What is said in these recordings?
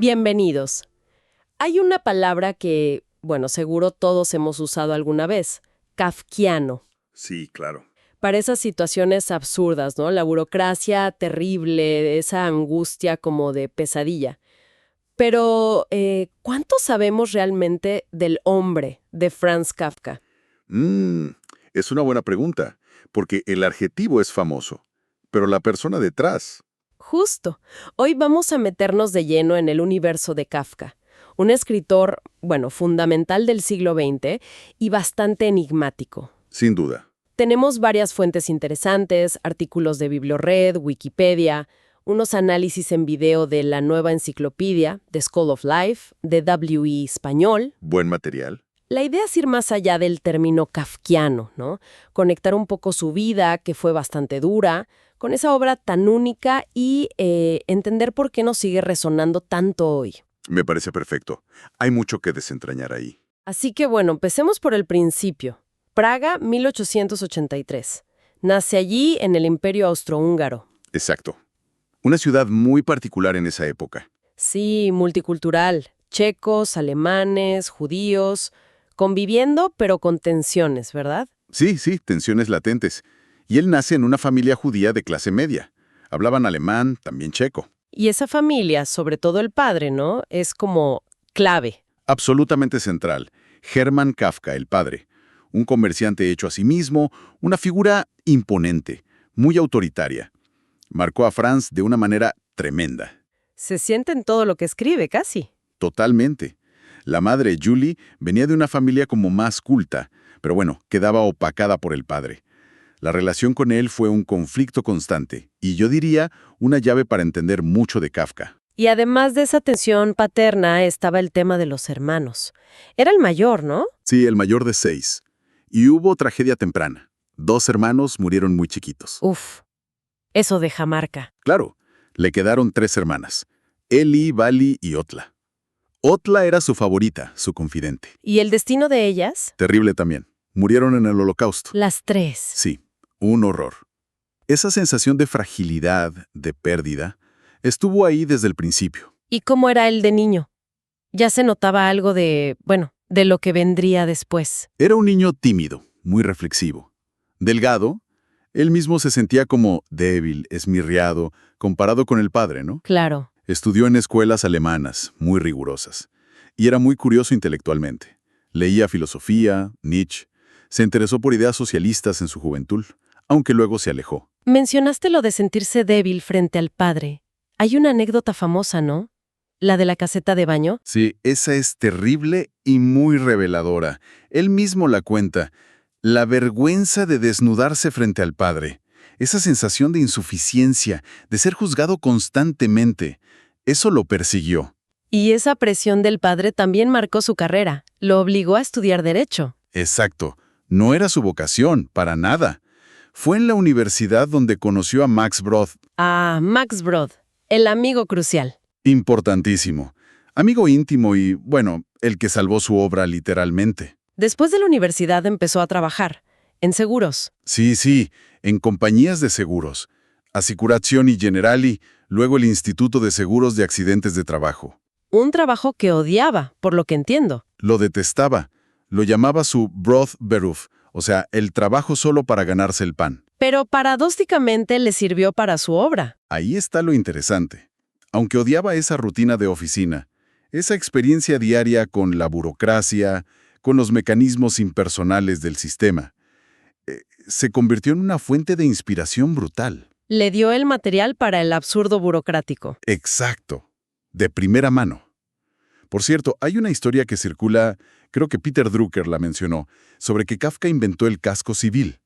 Bienvenidos. Hay una palabra que, bueno, seguro todos hemos usado alguna vez, kafkiano, Sí, claro. para esas situaciones absurdas, ¿no? La burocracia terrible, esa angustia como de pesadilla. Pero, ¿cuánto sabemos realmente del hombre de Franz Kafka? Mm, es una buena pregunta, porque el adjetivo es famoso, pero la persona detrás, Justo. Hoy vamos a meternos de lleno en el universo de Kafka, un escritor, bueno, fundamental del siglo XX y bastante enigmático. sin duda. Tenemos varias fuentes interesantes, artículos de Bibliored, Wikipedia, unos análisis en video de la nueva enciclopedia, The School of Life, de W.E. Español. Buen material. La idea es ir más allá del término kafkiano, ¿no? Conectar un poco su vida, que fue bastante dura, con esa obra tan única y entender por qué nos sigue resonando tanto hoy. Me parece perfecto. Hay mucho que desentrañar ahí. Así que bueno, empecemos por el principio. Praga, 1883. Nace allí en el Imperio Austrohúngaro. Exacto. Una ciudad muy particular en esa época. Sí, multicultural. Checos, alemanes, judíos, conviviendo pero con tensiones, ¿verdad? Sí, tensiones latentes. Y él nace en una familia judía de clase media. Hablaban alemán, también checo. Y esa familia, sobre todo el padre, ¿no? Es como clave. Absolutamente central. Hermann Kafka, el padre. Un comerciante hecho a sí mismo, una figura imponente, muy autoritaria. Marcó a Franz de una manera tremenda. Se siente en todo lo que escribe, casi. Totalmente. La madre, Julie, venía de una familia como más culta, pero bueno, quedaba opacada por el padre. La relación con él fue un conflicto constante, y yo diría una llave para entender mucho de Kafka. Y además de esa tensión paterna estaba el tema de los hermanos. Era el mayor, ¿no? Sí, el mayor de 6. Y hubo tragedia temprana. 2 hermanos murieron muy chiquitos. Uf, eso deja marca. Claro, le quedaron 3 hermanas, Eli, Vali y Otla. Otla era su favorita, su confidente. ¿Y el destino de ellas? Terrible también. Murieron en el Holocausto. Las 3. Sí, un horror. Esa sensación de fragilidad, de pérdida, estuvo ahí desde el principio. ¿Y cómo era él de niño? Ya se notaba algo de, bueno, de lo que vendría después. Era un niño tímido, muy reflexivo. Delgado, él mismo se sentía como débil, esmirriado, comparado con el padre, ¿no? Claro. Estudió en escuelas alemanas, muy rigurosas, y era muy curioso intelectualmente. Leía filosofía, Nietzsche, se interesó por ideas socialistas en su juventud, aunque luego se alejó. Mencionaste lo de sentirse débil frente al padre. Hay una anécdota famosa, ¿no? La de la caseta de baño. Sí, esa es terrible y muy reveladora. Él mismo la cuenta. La vergüenza de desnudarse frente al padre. Esa sensación de insuficiencia, de ser juzgado constantemente. Eso lo persiguió. Y esa presión del padre también marcó su carrera. Lo obligó a estudiar derecho. Exacto. No era su vocación, para nada. Fue en la universidad donde conoció a Max Brod. Ah, Max Brod, el amigo crucial. Importantísimo. Amigo íntimo y, bueno, el que salvó su obra literalmente. Después de la universidad empezó a trabajar, en seguros. Sí, en compañías de seguros. Assicurazioni Generali, luego el Instituto de Seguros de Accidentes de Trabajo. Un trabajo que odiaba, por lo que entiendo. Lo detestaba. Lo llamaba su Brotberuf, o sea, el trabajo solo para ganarse el pan. Pero paradójicamente le sirvió para su obra. Ahí está lo interesante. Aunque odiaba esa rutina de oficina, esa experiencia diaria con la burocracia, con los mecanismos impersonales del sistema, se convirtió en una fuente de inspiración brutal. Le dio el material para el absurdo burocrático. Exacto. De primera mano. Por cierto, hay una historia que circula, creo que Peter Drucker la mencionó, sobre que Kafka inventó el casco civil.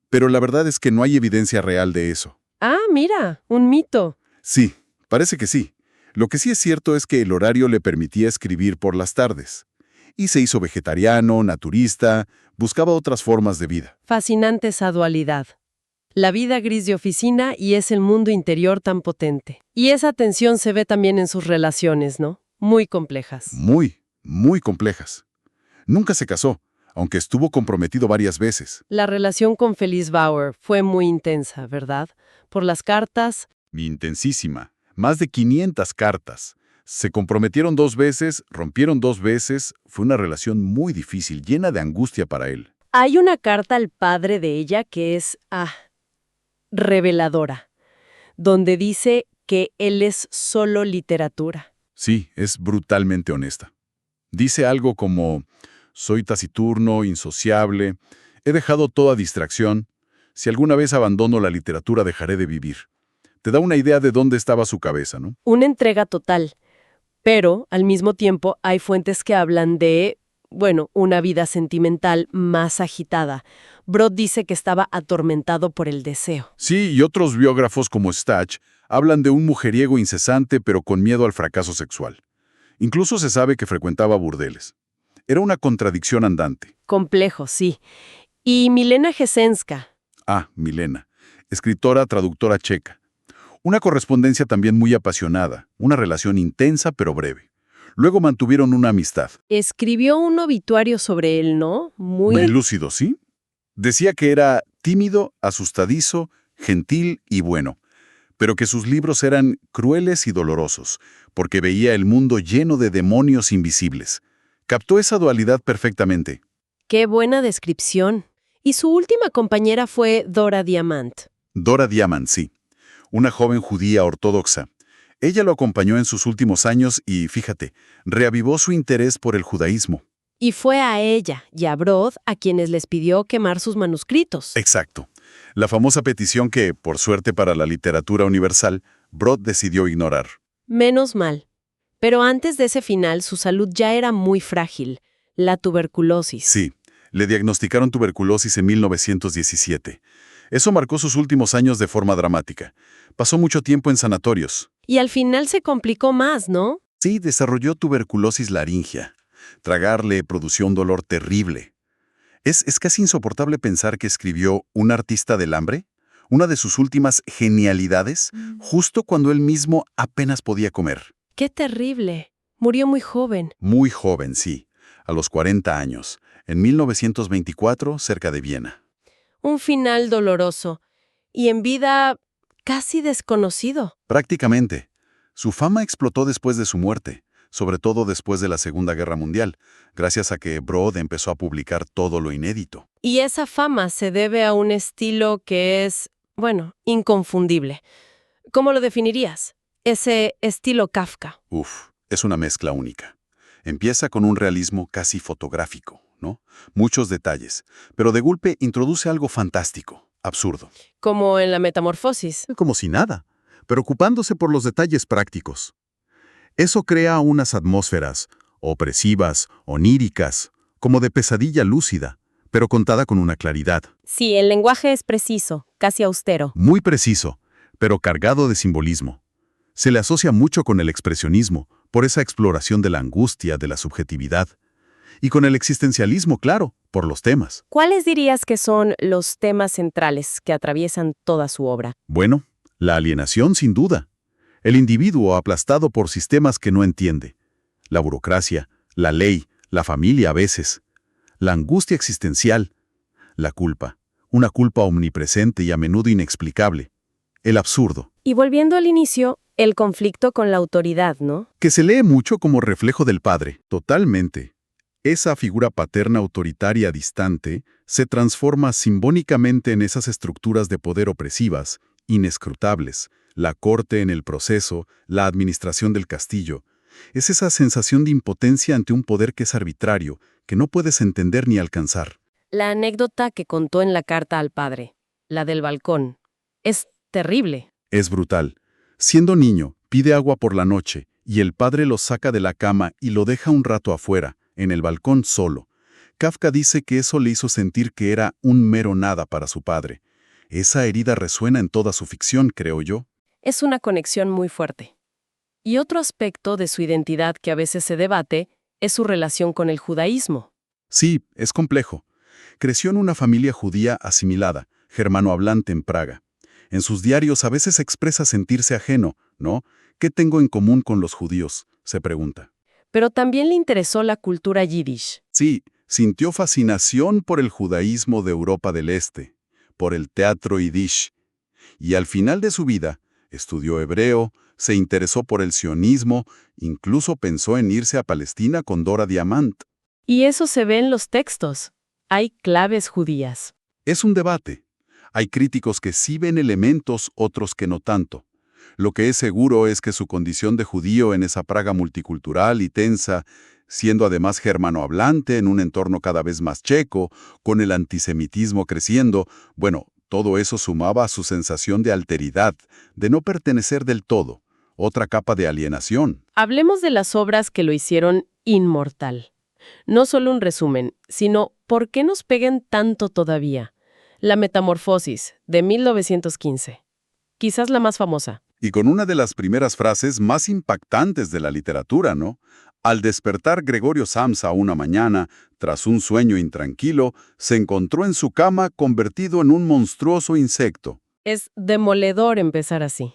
Pero la verdad es que no hay evidencia real de eso. Ah, mira, un mito. Sí, parece que sí. Lo que sí es cierto es que el horario le permitía escribir por las tardes. Y se hizo vegetariano, naturista, buscaba otras formas de vida. Fascinante esa dualidad. La vida gris de oficina y es el mundo interior tan potente. Y esa tensión se ve también en sus relaciones, ¿no? Muy complejas. Muy complejas. Nunca se casó, aunque estuvo comprometido varias veces. La relación con Felice Bauer fue muy intensa, ¿verdad? Por las cartas. Intensísima. Más de 500 cartas. Se comprometieron 2 veces, rompieron 2 veces, fue una relación muy difícil, llena de angustia para él. Hay una carta al padre de ella que es, reveladora, donde dice que él es solo literatura. Sí, es brutalmente honesta. Dice algo como, soy taciturno, insociable, he dejado toda distracción, si alguna vez abandono la literatura dejaré de vivir. Te da una idea de dónde estaba su cabeza, ¿no? Una entrega total, pero al mismo tiempo hay fuentes que hablan de, una vida sentimental más agitada. Brod dice que estaba atormentado por el deseo. Sí, y otros biógrafos como Stach hablan de un mujeriego incesante pero con miedo al fracaso sexual. Incluso se sabe que frecuentaba burdeles. Era una contradicción andante. Complejo, sí. Y Milena Jesenska. Milena, escritora, traductora checa. Una correspondencia también muy apasionada, una relación intensa pero breve. Luego mantuvieron una amistad. Escribió un obituario sobre él, ¿no? Muy lúcido, ¿sí? Decía que era tímido, asustadizo, gentil y bueno, pero que sus libros eran crueles y dolorosos, porque veía el mundo lleno de demonios invisibles. Captó esa dualidad perfectamente. Qué buena descripción. Y su última compañera fue Dora Diamant. Dora Diamant, sí. Una joven judía ortodoxa. Ella lo acompañó en sus últimos años y, fíjate, reavivó su interés por el judaísmo. Y fue a ella y a Brod a quienes les pidió quemar sus manuscritos. Exacto. La famosa petición que, por suerte para la literatura universal, Brod decidió ignorar. Menos mal. Pero antes de ese final, su salud ya era muy frágil. La tuberculosis. Sí, le diagnosticaron tuberculosis en 1917. Eso marcó sus últimos años de forma dramática. Pasó mucho tiempo en sanatorios. Y al final se complicó más, ¿no? Sí, desarrolló tuberculosis laringea. Tragar le produjo un dolor terrible. Es casi insoportable pensar que escribió Un artista del hambre, una de sus últimas genialidades, justo cuando él mismo apenas podía comer. ¡Qué terrible! Murió muy joven. Muy joven, sí, a los 40 años, en 1924, cerca de Viena. Un final doloroso. Y en vida casi desconocido. Prácticamente. Su fama explotó después de su muerte, sobre todo después de la Segunda Guerra Mundial, gracias a que Brod empezó a publicar todo lo inédito. Y esa fama se debe a un estilo que es, inconfundible. ¿Cómo lo definirías? Ese estilo Kafka. Es una mezcla única. Empieza con un realismo casi fotográfico, ¿no? Muchos detalles, pero de golpe introduce algo fantástico, absurdo. Como en La Metamorfosis. Como si nada, preocupándose por los detalles prácticos. Eso crea unas atmósferas opresivas, oníricas, como de pesadilla lúcida, pero contada con una claridad. Sí, el lenguaje es preciso, casi austero. Muy preciso, pero cargado de simbolismo. Se le asocia mucho con el expresionismo, por esa exploración de la angustia, de la subjetividad. Y con el existencialismo, claro, por los temas. ¿Cuáles dirías que son los temas centrales que atraviesan toda su obra? Bueno, la alienación sin duda. El individuo aplastado por sistemas que no entiende. La burocracia, la ley, la familia a veces. La angustia existencial. La culpa. Una culpa omnipresente y a menudo inexplicable. El absurdo. Y volviendo al inicio, el conflicto con la autoridad, ¿no? Que se lee mucho como reflejo del padre. Totalmente. Esa figura paterna autoritaria distante se transforma simbólicamente en esas estructuras de poder opresivas, inescrutables, la corte en el proceso, la administración del castillo. Es esa sensación de impotencia ante un poder que es arbitrario, que no puedes entender ni alcanzar. La anécdota que contó en la carta al padre, la del balcón, es terrible. Es brutal. Siendo niño, pide agua por la noche, y el padre lo saca de la cama y lo deja un rato afuera, en el balcón solo. Kafka dice que eso le hizo sentir que era un mero nada para su padre. Esa herida resuena en toda su ficción, creo yo. Es una conexión muy fuerte. Y otro aspecto de su identidad que a veces se debate es su relación con el judaísmo. Sí, es complejo. Creció en una familia judía asimilada, germanohablante en Praga. En sus diarios a veces expresa sentirse ajeno, ¿no? ¿Qué tengo en común con los judíos?, se pregunta. Pero también le interesó la cultura yiddish. Sí, sintió fascinación por el judaísmo de Europa del Este, por el teatro yiddish. Y al final de su vida, estudió hebreo, se interesó por el sionismo, incluso pensó en irse a Palestina con Dora Diamant. Y eso se ve en los textos. Hay claves judías. Es un debate. Hay críticos que sí ven elementos, otros que no tanto. Lo que es seguro es que su condición de judío en esa Praga multicultural y tensa, siendo además germanohablante en un entorno cada vez más checo, con el antisemitismo creciendo, bueno, todo eso sumaba a su sensación de alteridad, de no pertenecer del todo, otra capa de alienación. Hablemos de las obras que lo hicieron inmortal. No solo un resumen, sino ¿por qué nos peguen tanto todavía? La Metamorfosis, de 1915. Quizás la más famosa. Y con una de las primeras frases más impactantes de la literatura, ¿no? Al despertar Gregorio Samsa una mañana, tras un sueño intranquilo, se encontró en su cama convertido en un monstruoso insecto. Es demoledor empezar así.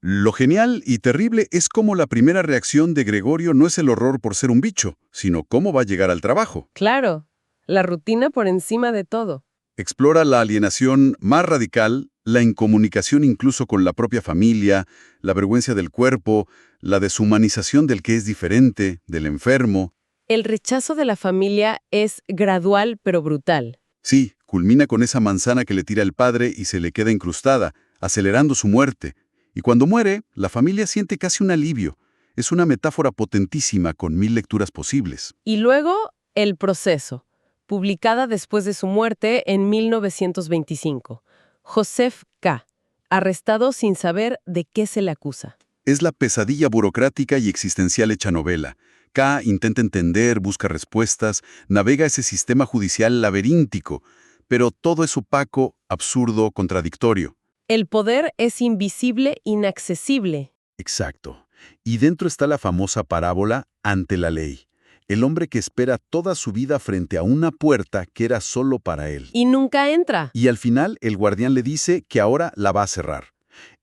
Lo genial y terrible es cómo la primera reacción de Gregorio no es el horror por ser un bicho, sino cómo va a llegar al trabajo. Claro, la rutina por encima de todo. Explora la alienación más radical, la incomunicación incluso con la propia familia, la vergüenza del cuerpo, la deshumanización del que es diferente, del enfermo. El rechazo de la familia es gradual pero brutal. Sí, culmina con esa manzana que le tira el padre y se le queda incrustada, acelerando su muerte. Y cuando muere, la familia siente casi un alivio. Es una metáfora potentísima con 1000 lecturas posibles. Y luego, El proceso, publicada después de su muerte en 1925. Joseph K., arrestado sin saber de qué se le acusa. Es la pesadilla burocrática y existencial hecha novela. K intenta entender, busca respuestas, navega ese sistema judicial laberíntico, pero todo es opaco, absurdo, contradictorio. El poder es invisible, inaccesible. Exacto. Y dentro está la famosa parábola ante la ley. El hombre que espera toda su vida frente a una puerta que era solo para él. Y nunca entra. Y al final el guardián le dice que ahora la va a cerrar.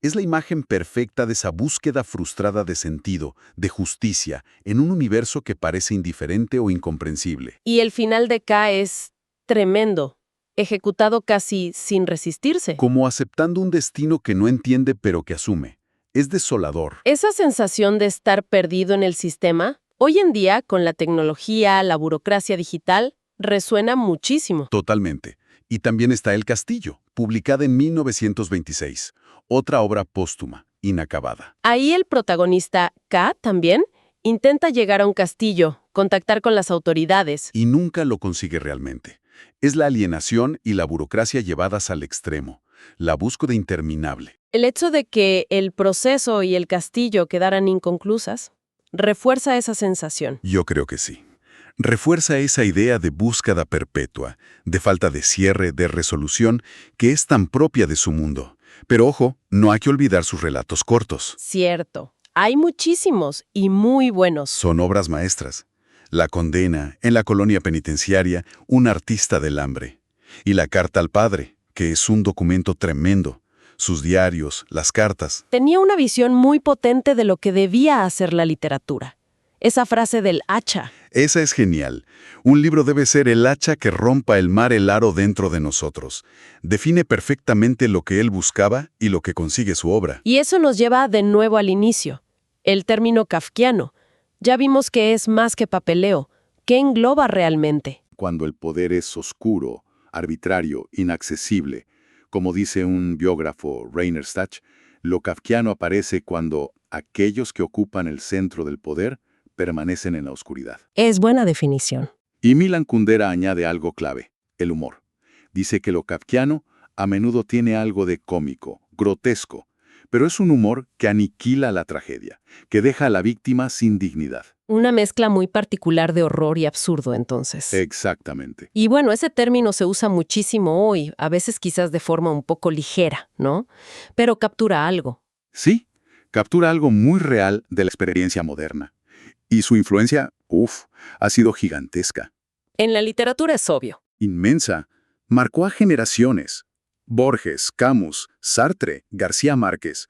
Es la imagen perfecta de esa búsqueda frustrada de sentido, de justicia, en un universo que parece indiferente o incomprensible. Y el final de K es tremendo, ejecutado casi sin resistirse. Como aceptando un destino que no entiende pero que asume. Es desolador. Esa sensación de estar perdido en el sistema, hoy en día, con la tecnología, la burocracia digital, resuena muchísimo. Totalmente. Y también está El Castillo, publicada en 1926, otra obra póstuma, inacabada. Ahí el protagonista, K, también, intenta llegar a un castillo, contactar con las autoridades. Y nunca lo consigue realmente. Es la alienación y la burocracia llevadas al extremo, la búsqueda interminable. El hecho de que el proceso y el castillo quedaran inconclusas refuerza esa sensación. Yo creo que sí. Refuerza esa idea de búsqueda perpetua, de falta de cierre, de resolución, que es tan propia de su mundo. Pero ojo, no hay que olvidar sus relatos cortos. Cierto. Hay muchísimos y muy buenos. Son obras maestras. La condena, en la colonia penitenciaria, un artista del hambre. Y la carta al padre, que es un documento tremendo. Sus diarios, las cartas. Tenía una visión muy potente de lo que debía hacer la literatura. Esa frase del hacha. Esa es genial. Un libro debe ser el hacha que rompa el mar helado dentro de nosotros. Define perfectamente lo que él buscaba y lo que consigue su obra. Y eso nos lleva de nuevo al inicio. El término kafkiano. Ya vimos que es más que papeleo. ¿Qué engloba realmente? Cuando el poder es oscuro, arbitrario, inaccesible, como dice un biógrafo, Rainer Stach, lo kafkiano aparece cuando aquellos que ocupan el centro del poder permanecen en la oscuridad. Es buena definición. Y Milan Kundera añade algo clave, el humor. Dice que lo kafkiano a menudo tiene algo de cómico, grotesco, pero es un humor que aniquila la tragedia, que deja a la víctima sin dignidad. Una mezcla muy particular de horror y absurdo, entonces. Exactamente. Y bueno, ese término se usa muchísimo hoy, a veces quizás de forma un poco ligera, ¿no? Pero captura algo. Sí, captura algo muy real de la experiencia moderna. Y su influencia, ha sido gigantesca. En la literatura es obvio. Inmensa. Marcó a generaciones. Borges, Camus, Sartre, García Márquez.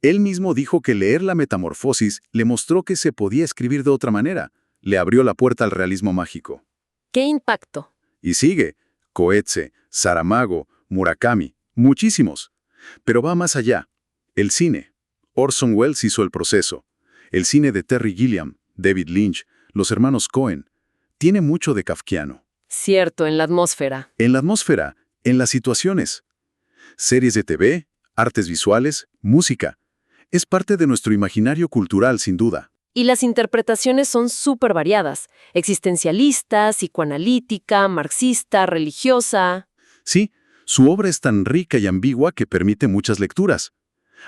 Él mismo dijo que leer La Metamorfosis le mostró que se podía escribir de otra manera. Le abrió la puerta al realismo mágico. ¡Qué impacto! Y sigue. Coetze, Saramago, Murakami, muchísimos. Pero va más allá. El cine. Orson Welles hizo El proceso. El cine de Terry Gilliam, David Lynch, los hermanos Cohen, tiene mucho de kafkiano. Cierto, en la atmósfera. En la atmósfera, en las situaciones. Series de TV, artes visuales, música. Es parte de nuestro imaginario cultural, sin duda. Y las interpretaciones son súper variadas. Existencialista, psicoanalítica, marxista, religiosa. Sí, su obra es tan rica y ambigua que permite muchas lecturas.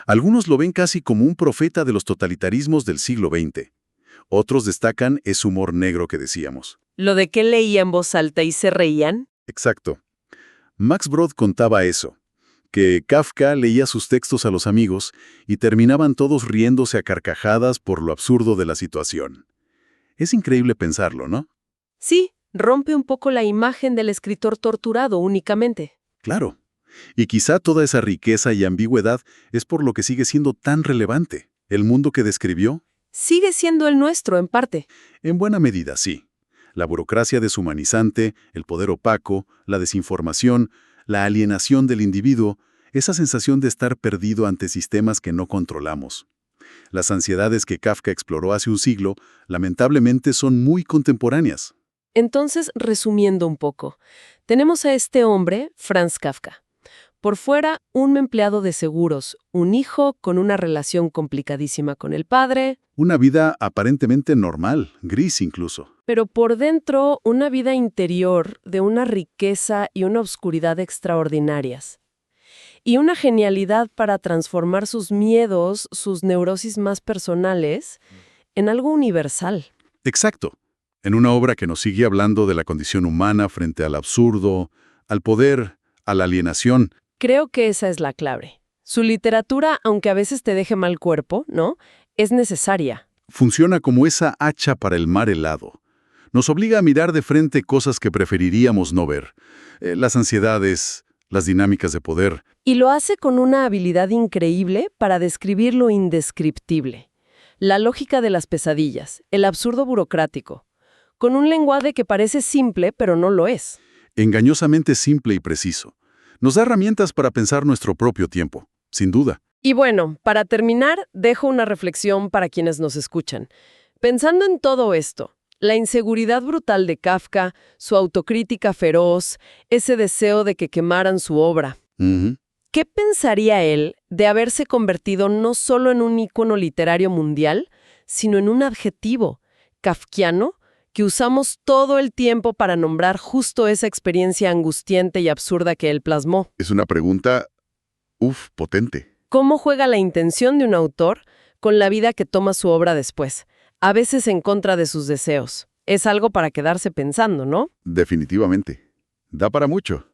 Algunos lo ven casi como un profeta de los totalitarismos del siglo XX. Otros destacan ese humor negro que decíamos. ¿Lo de que leía en voz alta y se reían? Exacto. Max Brod contaba eso, que Kafka leía sus textos a los amigos y terminaban todos riéndose a carcajadas por lo absurdo de la situación. Es increíble pensarlo, ¿no? Sí, rompe un poco la imagen del escritor torturado únicamente. Claro. Y quizá toda esa riqueza y ambigüedad es por lo que sigue siendo tan relevante. El mundo que describió, Sigue siendo el nuestro, en parte. en buena medida, sí. La burocracia deshumanizante, el poder opaco, la desinformación, la alienación del individuo, esa sensación de estar perdido ante sistemas que no controlamos. Las ansiedades que Kafka exploró hace un siglo, lamentablemente, son muy contemporáneas. Entonces, resumiendo un poco, tenemos a este hombre, Franz Kafka. Por fuera, un empleado de seguros, un hijo con una relación complicadísima con el padre, Una vida aparentemente normal, gris incluso. pero por dentro una vida interior de una riqueza y una obscuridad extraordinarias. Y una genialidad para transformar sus miedos, sus neurosis más personales, en algo universal. Exacto. En una obra que nos sigue hablando de la condición humana frente al absurdo, al poder, a la alienación. Creo que esa es la clave. Su literatura, aunque a veces te deje mal cuerpo, ¿no?, es necesaria. Funciona como esa hacha para el mar helado. Nos obliga a mirar de frente cosas que preferiríamos no ver. Las ansiedades, las dinámicas de poder. Y lo hace con una habilidad increíble para describir lo indescriptible. La lógica de las pesadillas, el absurdo burocrático. Con un lenguaje que parece simple, pero no lo es. Engañosamente simple y preciso. Nos da herramientas para pensar nuestro propio tiempo, sin duda. Y bueno, para terminar, dejo una reflexión para quienes nos escuchan. Pensando en todo esto, la inseguridad brutal de Kafka, su autocrítica feroz, ese deseo de que quemaran su obra. Ujú. ¿Qué pensaría él de haberse convertido no solo en un ícono literario mundial, sino en un adjetivo, kafkiano, que usamos todo el tiempo para nombrar justo esa experiencia angustiante y absurda que él plasmó? Es una pregunta, potente. ¿Cómo juega la intención de un autor con la vida que toma su obra después, a veces en contra de sus deseos? Es algo para quedarse pensando, ¿no? Definitivamente. Da para mucho.